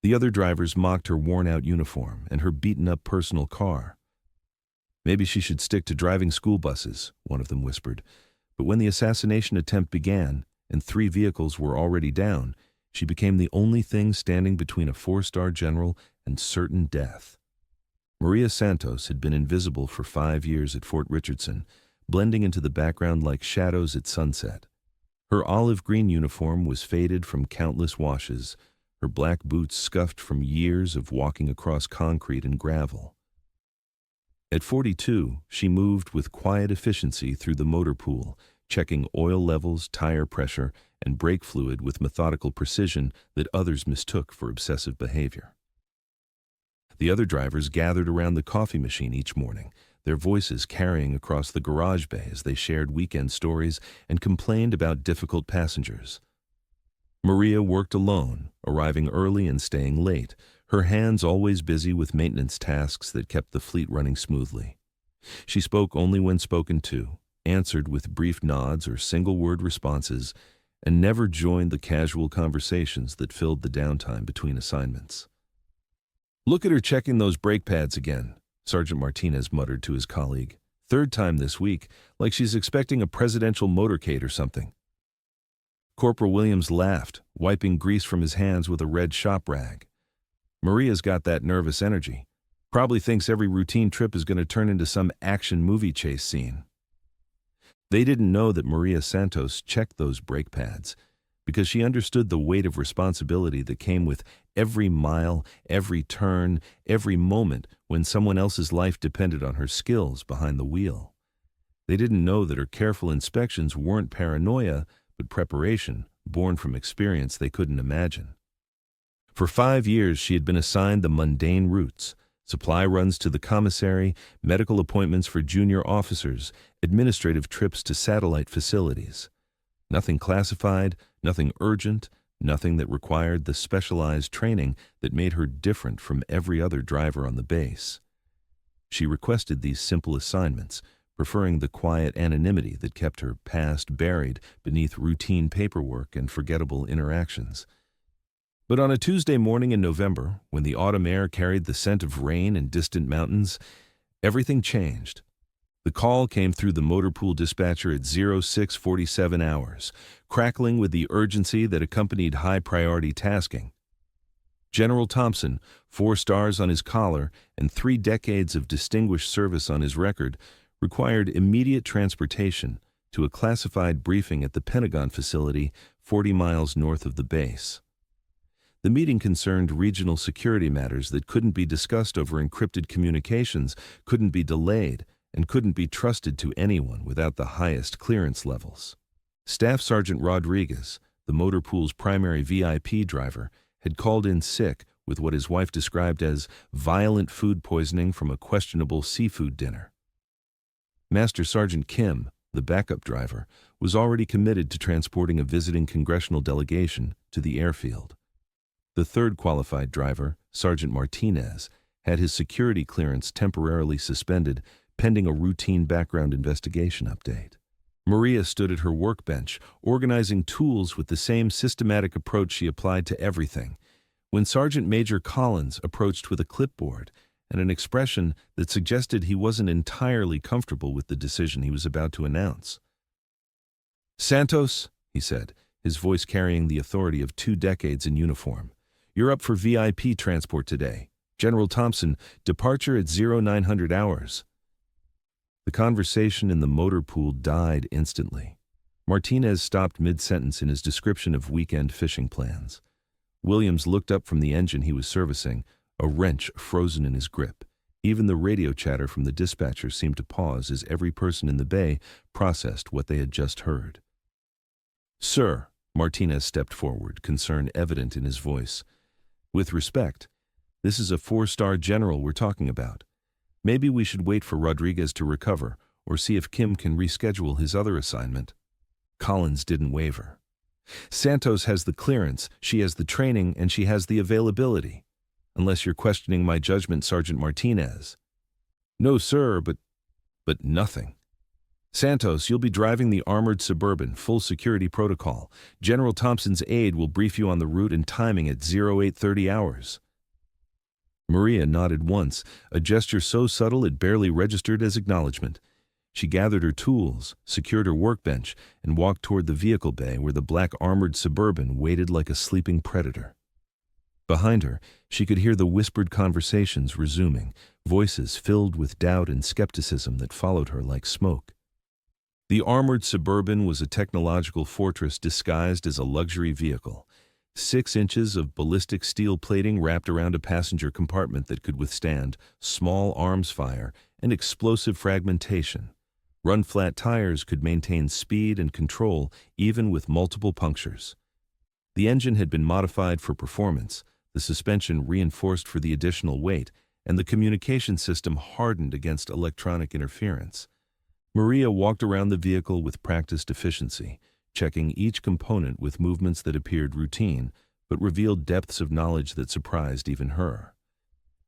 The other drivers mocked her worn-out uniform and her beaten-up personal car. "Maybe she should stick to driving school buses," one of them whispered. But when the assassination attempt began, and 3 vehicles were already down, she became the only thing standing between a 4-star general and certain death. Maria Santos had been invisible for 5 years at Fort Richardson, blending into the background like shadows at sunset. Her olive-green uniform was faded from countless washes, her black boots scuffed from years of walking across concrete and gravel. At 42, she moved with quiet efficiency through the motor pool, checking oil levels, tire pressure, and brake fluid with methodical precision that others mistook for obsessive behavior. The other drivers gathered around the coffee machine each morning, their voices carrying across the garage bay as they shared weekend stories and complained about difficult passengers. Maria worked alone, arriving early and staying late, her hands always busy with maintenance tasks that kept the fleet running smoothly. She spoke only when spoken to, answered with brief nods or single-word responses, and never joined the casual conversations that filled the downtime between assignments. "Look at her checking those brake pads again," Sergeant Martinez muttered to his colleague. "Third time this week, like she's expecting a presidential motorcade or something." Corporal Williams laughed, wiping grease from his hands with a red shop rag. "Maria's got that nervous energy. Probably thinks every routine trip is going to turn into some action movie chase scene." They didn't know that Maria Santos checked those brake pads, because she understood the weight of responsibility that came with every mile, every turn, every moment when someone else's life depended on her skills behind the wheel. They didn't know that her careful inspections weren't paranoia, but preparation, born from experience they couldn't imagine. For 5 years she had been assigned the mundane routes: supply runs to the commissary, medical appointments for junior officers, administrative trips to satellite facilities. Nothing classified, nothing urgent, nothing that required the specialized training that made her different from every other driver on the base. She requested these simple assignments, preferring the quiet anonymity that kept her past buried beneath routine paperwork and forgettable interactions. But on a Tuesday morning in November, when the autumn air carried the scent of rain and distant mountains, everything changed. The call came through the motor pool dispatcher at 06:47 hours, crackling with the urgency that accompanied high-priority tasking. General Thompson, 4 stars on his collar and 3 decades of distinguished service on his record, required immediate transportation to a classified briefing at the Pentagon facility 40 miles north of the base. The meeting concerned regional security matters that couldn't be discussed over encrypted communications, couldn't be delayed, and couldn't be trusted to anyone without the highest clearance levels. Staff Sergeant Rodriguez, the motor pool's primary VIP driver, had called in sick with what his wife described as violent food poisoning from a questionable seafood dinner. Master Sergeant Kim, the backup driver, was already committed to transporting a visiting congressional delegation to the airfield. The third qualified driver, Sergeant Martinez, had his security clearance temporarily suspended pending a routine background investigation update. Maria stood at her workbench, organizing tools with the same systematic approach she applied to everything, when Sergeant Major Collins approached with a clipboard and an expression that suggested he wasn't entirely comfortable with the decision he was about to announce. "Santos," he said, his voice carrying the authority of 2 decades in uniform, "you're up for VIP transport today. General Thompson, departure at 0900 hours. The conversation in the motor pool died instantly. Martinez stopped mid-sentence in his description of weekend fishing plans. Williams looked up from the engine he was servicing, a wrench frozen in his grip. Even the radio chatter from the dispatcher seemed to pause as every person in the bay processed what they had just heard. "Sir," Martinez stepped forward, concern evident in his voice. "With respect, this is a 4-star general we're talking about. Maybe we should wait for Rodriguez to recover, or see if Kim can reschedule his other assignment." Collins didn't waver. "Santos has the clearance, she has the training, and she has the availability. Unless you're questioning my judgment, Sergeant Martinez." "No, sir, but nothing." Santos, you'll be driving the armored Suburban, full security protocol. General Thompson's aide will brief you on the route and timing at 0830 hours. Maria nodded once, a gesture so subtle it barely registered as acknowledgement. She gathered her tools, secured her workbench, and walked toward the vehicle bay where the black armored Suburban waited like a sleeping predator. Behind her, she could hear the whispered conversations resuming, voices filled with doubt and skepticism that followed her like smoke. The armored Suburban was a technological fortress disguised as a luxury vehicle. 6 inches of ballistic steel plating wrapped around a passenger compartment that could withstand small arms fire and explosive fragmentation. Run-flat tires could maintain speed and control even with multiple punctures. The engine had been modified for performance, the suspension reinforced for the additional weight, and the communication system hardened against electronic interference. Maria walked around the vehicle with practiced efficiency, checking each component with movements that appeared routine, but revealed depths of knowledge that surprised even her.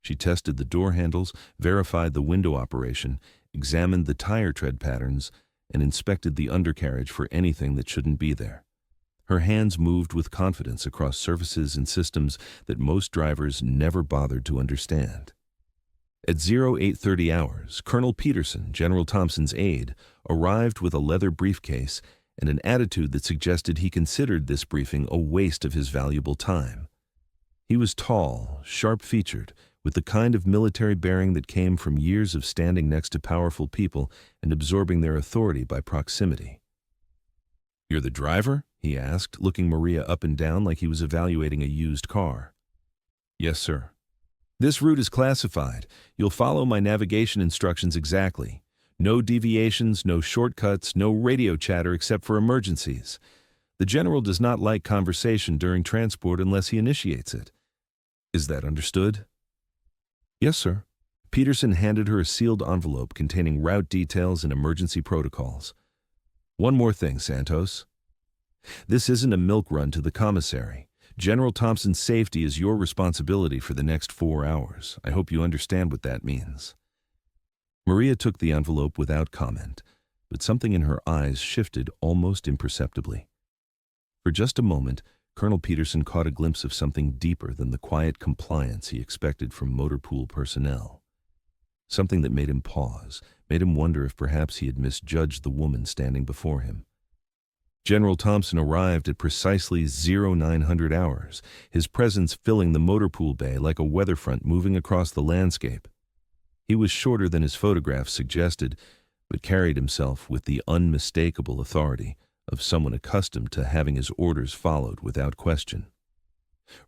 She tested the door handles, verified the window operation, examined the tire tread patterns, and inspected the undercarriage for anything that shouldn't be there. Her hands moved with confidence across surfaces and systems that most drivers never bothered to understand. At 0830 hours, Colonel Peterson, General Thompson's aide, arrived with a leather briefcase and an attitude that suggested he considered this briefing a waste of his valuable time. He was tall, sharp-featured, with the kind of military bearing that came from years of standing next to powerful people and absorbing their authority by proximity. "You're the driver?" he asked, looking Maria up and down like he was evaluating a used car. "Yes, sir." "This route is classified. You'll follow my navigation instructions exactly. No deviations, no shortcuts, no radio chatter except for emergencies. The general does not like conversation during transport unless he initiates it. Is that understood?" "Yes, sir." Peterson handed her a sealed envelope containing route details and emergency protocols. "One more thing, Santos. This isn't a milk run to the commissary. General Thompson's safety is your responsibility for the next 4 hours. I hope you understand what that means." Maria took the envelope without comment, but something in her eyes shifted almost imperceptibly. For just a moment, Colonel Peterson caught a glimpse of something deeper than the quiet compliance he expected from motor pool personnel. Something that made him pause, made him wonder if perhaps he had misjudged the woman standing before him. General Thompson arrived at precisely 0900 hours, his presence filling the motor pool bay like a weather front moving across the landscape. He was shorter than his photographs suggested, but carried himself with the unmistakable authority of someone accustomed to having his orders followed without question.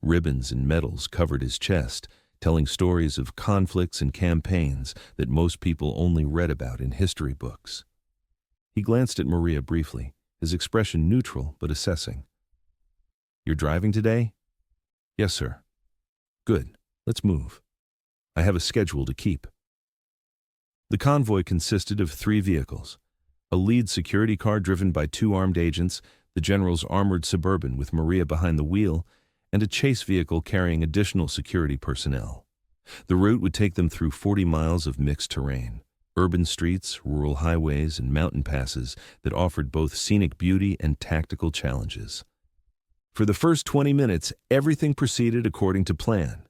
Ribbons and medals covered his chest, telling stories of conflicts and campaigns that most people only read about in history books. He glanced at Maria briefly, his expression neutral but assessing. "You're driving today?" "Yes, sir." "Good. Let's move. I have a schedule to keep." The convoy consisted of 3 vehicles: a lead security car driven by 2 armed agents, the general's armored Suburban with Maria behind the wheel, and a chase vehicle carrying additional security personnel. The route would take them through 40 miles of mixed terrain, urban streets, rural highways, and mountain passes that offered both scenic beauty and tactical challenges. For the first 20 minutes, everything proceeded according to plan.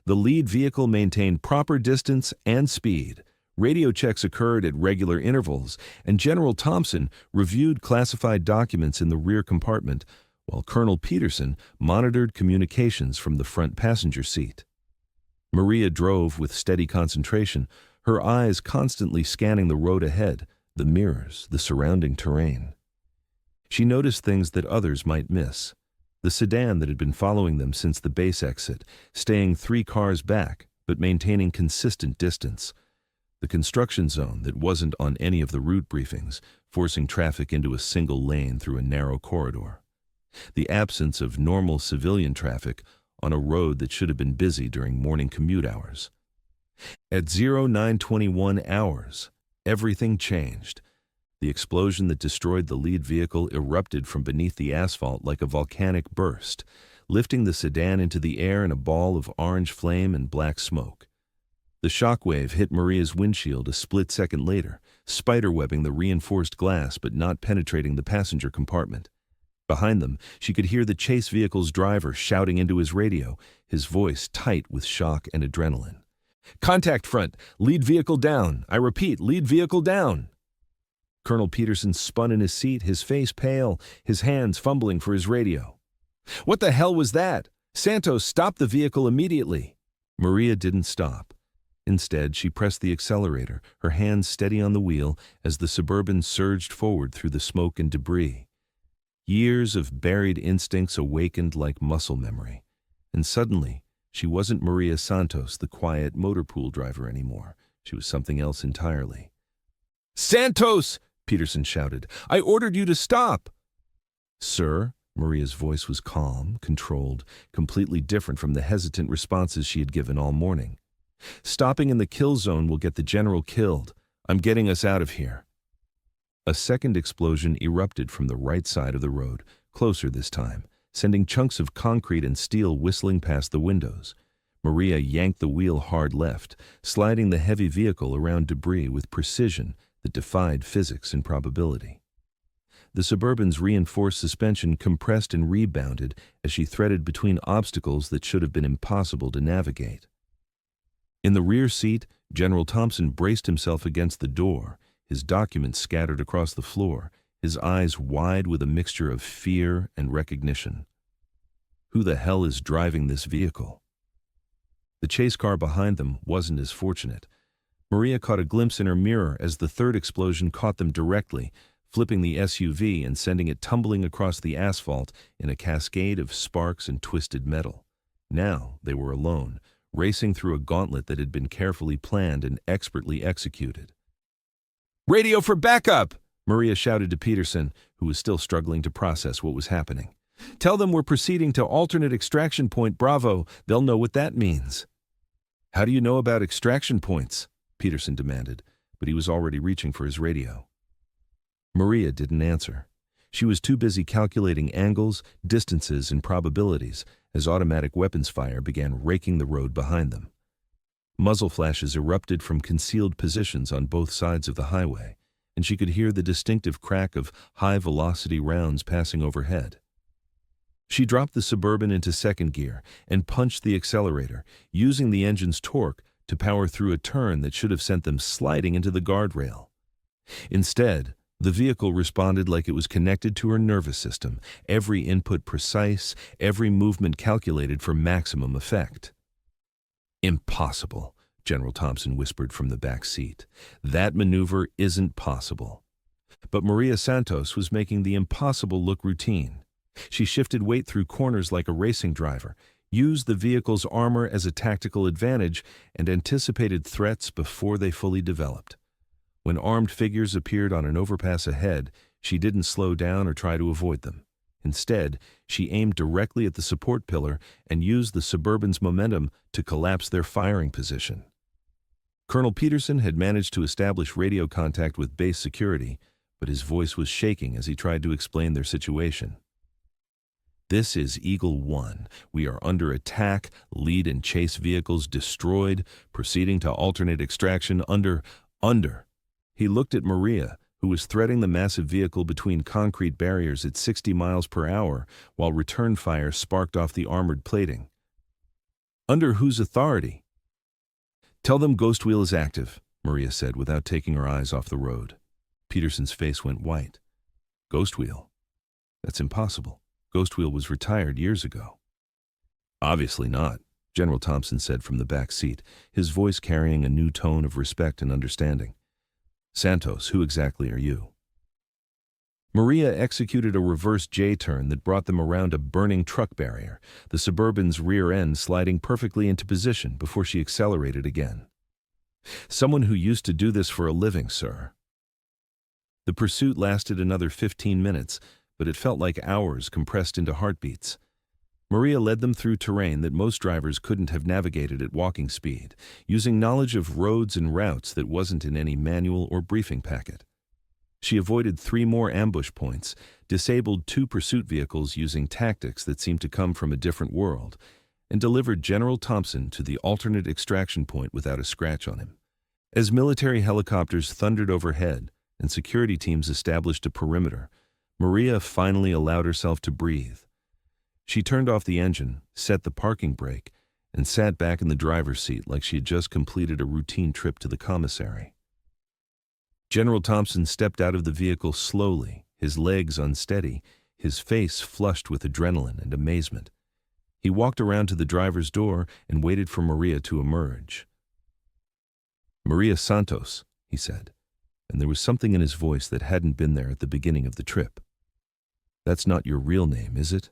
The lead vehicle maintained proper distance and speed. Radio checks occurred at regular intervals, and General Thompson reviewed classified documents in the rear compartment, while Colonel Peterson monitored communications from the front passenger seat. Maria drove with steady concentration, her eyes constantly scanning the road ahead, the mirrors, the surrounding terrain. She noticed things that others might miss. The sedan that had been following them since the base exit, staying 3 cars back, but maintaining consistent distance. The construction zone that wasn't on any of the route briefings, forcing traffic into a single lane through a narrow corridor. The absence of normal civilian traffic on a road that should have been busy during morning commute hours. At 0921 hours, everything changed. The explosion that destroyed the lead vehicle erupted from beneath the asphalt like a volcanic burst, lifting the sedan into the air in a ball of orange flame and black smoke. The shockwave hit Maria's windshield a split second later, spiderwebbing the reinforced glass but not penetrating the passenger compartment. Behind them, she could hear the chase vehicle's driver shouting into his radio, his voice tight with shock and adrenaline. "Contact front! Lead vehicle down! I repeat, lead vehicle down!" Colonel Peterson spun in his seat, his face pale, his hands fumbling for his radio. "What the hell was that? Santos, stop the vehicle immediately!" Maria didn't stop. Instead, she pressed the accelerator, her hands steady on the wheel as the Suburban surged forward through the smoke and debris. Years of buried instincts awakened like muscle memory, and suddenly, she wasn't Maria Santos, the quiet motor pool driver anymore. She was something else entirely. "Santos!" Peterson shouted. "I ordered you to stop!" "Sir?" Maria's voice was calm, controlled, completely different from the hesitant responses she had given all morning. "Stopping in the kill zone will get the general killed. I'm getting us out of here." A second explosion erupted from the right side of the road, closer this time, sending chunks of concrete and steel whistling past the windows. Maria yanked the wheel hard left, sliding the heavy vehicle around debris with precision that defied physics and probability. The Suburban's reinforced suspension compressed and rebounded as she threaded between obstacles that should have been impossible to navigate. In the rear seat, General Thompson braced himself against the door, his documents scattered across the floor, his eyes wide with a mixture of fear and recognition. Who the hell is driving this vehicle? The chase car behind them wasn't as fortunate. Maria caught a glimpse in her mirror as the third explosion caught them directly, flipping the SUV and sending it tumbling across the asphalt in a cascade of sparks and twisted metal. Now they were alone, racing through a gauntlet that had been carefully planned and expertly executed. "Radio for backup!" Maria shouted to Peterson, who was still struggling to process what was happening. "Tell them we're proceeding to alternate extraction point Bravo. They'll know what that means." "How do you know about extraction points?" Peterson demanded, but he was already reaching for his radio. Maria didn't answer. She was too busy calculating angles, distances, and probabilities as automatic weapons fire began raking the road behind them. Muzzle flashes erupted from concealed positions on both sides of the highway, and she could hear the distinctive crack of high-velocity rounds passing overhead. She dropped the Suburban into second gear and punched the accelerator, using the engine's torque to power through a turn that should have sent them sliding into the guardrail. Instead, the vehicle responded like it was connected to her nervous system, every input precise, every movement calculated for maximum effect. "Impossible," General Thompson whispered from the back seat. "That maneuver isn't possible." But Maria Santos was making the impossible look routine. She shifted weight through corners like a racing driver, used the vehicle's armor as a tactical advantage, and anticipated threats before they fully developed. When armed figures appeared on an overpass ahead, she didn't slow down or try to avoid them. Instead, she aimed directly at the support pillar and used the Suburban's momentum to collapse their firing position. Colonel Peterson had managed to establish radio contact with base security, but his voice was shaking as he tried to explain their situation. "This is Eagle 1. We are under attack, lead and chase vehicles destroyed, proceeding to alternate extraction under. He looked at Maria, who was threading the massive vehicle between concrete barriers at 60 miles per hour while return fire sparked off the armored plating. "Under whose authority?" "Tell them Ghost Wheel is active," Maria said without taking her eyes off the road. Peterson's face went white. "Ghost Wheel? That's impossible. Ghost Wheel was retired years ago." "Obviously not," General Thompson said from the back seat, his voice carrying a new tone of respect and understanding. "Santos, who exactly are you?" Maria executed a reverse J-turn that brought them around a burning truck barrier, the Suburban's rear end sliding perfectly into position before she accelerated again. "Someone who used to do this for a living, sir." The pursuit lasted another 15 minutes, but it felt like hours compressed into heartbeats. Maria led them through terrain that most drivers couldn't have navigated at walking speed, using knowledge of roads and routes that wasn't in any manual or briefing packet. She avoided 3 more ambush points, disabled 2 pursuit vehicles using tactics that seemed to come from a different world, and delivered General Thompson to the alternate extraction point without a scratch on him. As military helicopters thundered overhead and security teams established a perimeter, Maria finally allowed herself to breathe. She turned off the engine, set the parking brake, and sat back in the driver's seat like she had just completed a routine trip to the commissary. General Thompson stepped out of the vehicle slowly, his legs unsteady, his face flushed with adrenaline and amazement. He walked around to the driver's door and waited for Maria to emerge. "Maria Santos," he said, and there was something in his voice that hadn't been there at the beginning of the trip. "That's not your real name, is it?"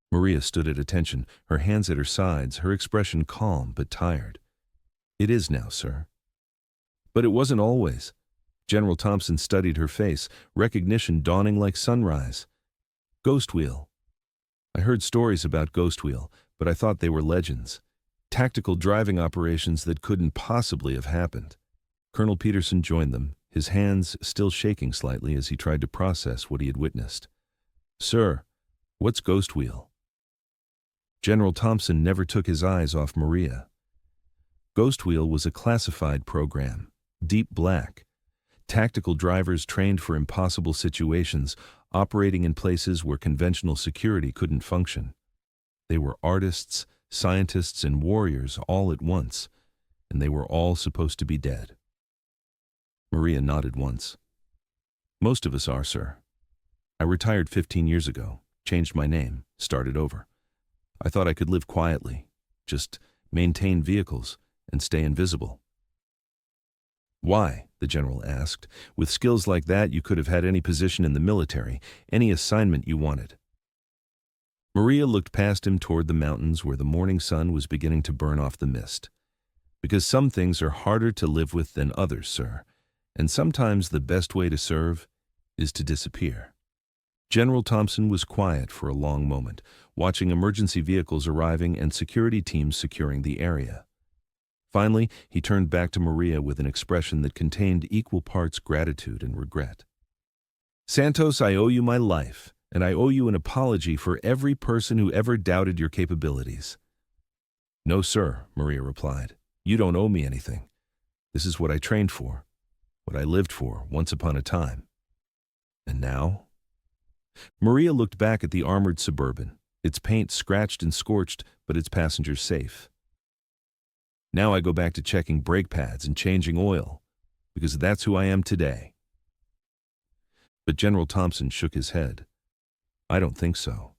Maria stood at attention, her hands at her sides, her expression calm but tired. "It is now, sir." "But it wasn't always." General Thompson studied her face, recognition dawning like sunrise. "Ghost Wheel. I heard stories about Ghost Wheel, but I thought they were legends. Tactical driving operations that couldn't possibly have happened." Colonel Peterson joined them, his hands still shaking slightly as he tried to process what he had witnessed. "Sir, what's Ghost Wheel?" General Thompson never took his eyes off Maria. Ghost Wheel was a classified program, deep black. Tactical drivers trained for impossible situations, operating in places where conventional security couldn't function. They were artists, scientists, and warriors all at once, and they were all supposed to be dead. Maria nodded once. "Most of us are, sir. I retired 15 years ago, changed my name, started over. I thought I could live quietly, just maintain vehicles and stay invisible." "Why?" the general asked. "With skills like that, you could have had any position in the military, any assignment you wanted." Maria looked past him toward the mountains where the morning sun was beginning to burn off the mist. "Because some things are harder to live with than others, sir, and sometimes the best way to serve is to disappear." General Thompson was quiet for a long moment, watching emergency vehicles arriving and security teams securing the area. Finally, he turned back to Maria with an expression that contained equal parts gratitude and regret. "Santos, I owe you my life, and I owe you an apology for every person who ever doubted your capabilities." "No, sir," Maria replied. "You don't owe me anything. This is what I trained for, what I lived for once upon a time. And now?" Maria looked back at the armored Suburban, its paint scratched and scorched, but its passengers safe. "Now I go back to checking brake pads and changing oil, because that's who I am today." But General Thompson shook his head. "I don't think so.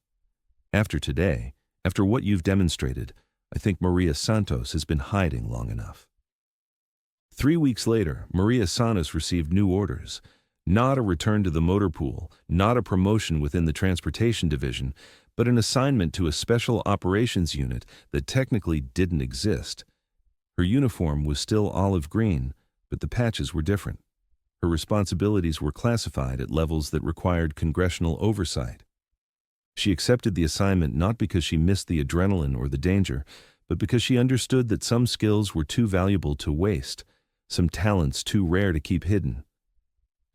After today, after what you've demonstrated, I think Maria Santos has been hiding long enough." 3 weeks later, Maria Santos received new orders. Not a return to the motor pool, not a promotion within the transportation division, but an assignment to a special operations unit that technically didn't exist. Her uniform was still olive green, but the patches were different. Her responsibilities were classified at levels that required congressional oversight. She accepted the assignment not because she missed the adrenaline or the danger, but because she understood that some skills were too valuable to waste, some talents too rare to keep hidden.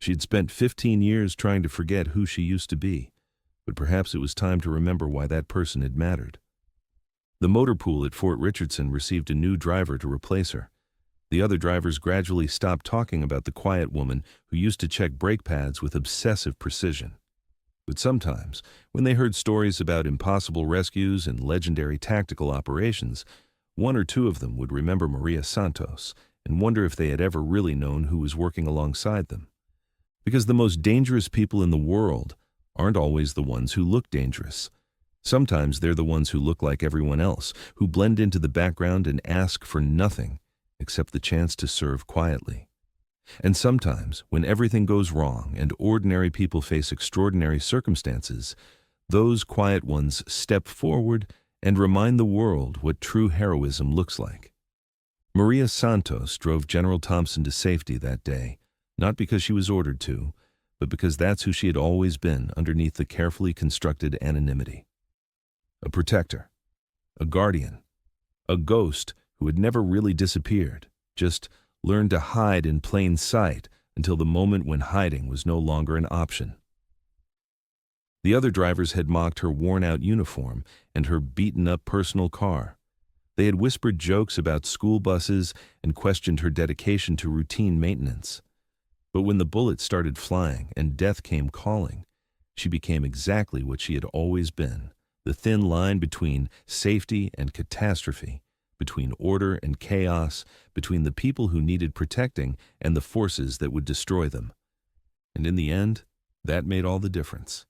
She had spent 15 years trying to forget who she used to be, but perhaps it was time to remember why that person had mattered. The motor pool at Fort Richardson received a new driver to replace her. The other drivers gradually stopped talking about the quiet woman who used to check brake pads with obsessive precision. But sometimes, when they heard stories about impossible rescues and legendary tactical operations, one or two of them would remember Maria Santos and wonder if they had ever really known who was working alongside them. Because the most dangerous people in the world aren't always the ones who look dangerous. Sometimes they're the ones who look like everyone else, who blend into the background and ask for nothing except the chance to serve quietly. And sometimes, when everything goes wrong and ordinary people face extraordinary circumstances, those quiet ones step forward and remind the world what true heroism looks like. Maria Santos drove General Thompson to safety that day, not because she was ordered to, but because that's who she had always been underneath the carefully constructed anonymity. A protector, a guardian, a ghost who had never really disappeared, just learned to hide in plain sight until the moment when hiding was no longer an option. The other drivers had mocked her worn-out uniform and her beaten-up personal car, They had whispered jokes about school buses and questioned her dedication to routine maintenance. But when the bullets started flying and death came calling, she became exactly what she had always been, the thin line between safety and catastrophe, between order and chaos, between the people who needed protecting and the forces that would destroy them. And in the end, that made all the difference.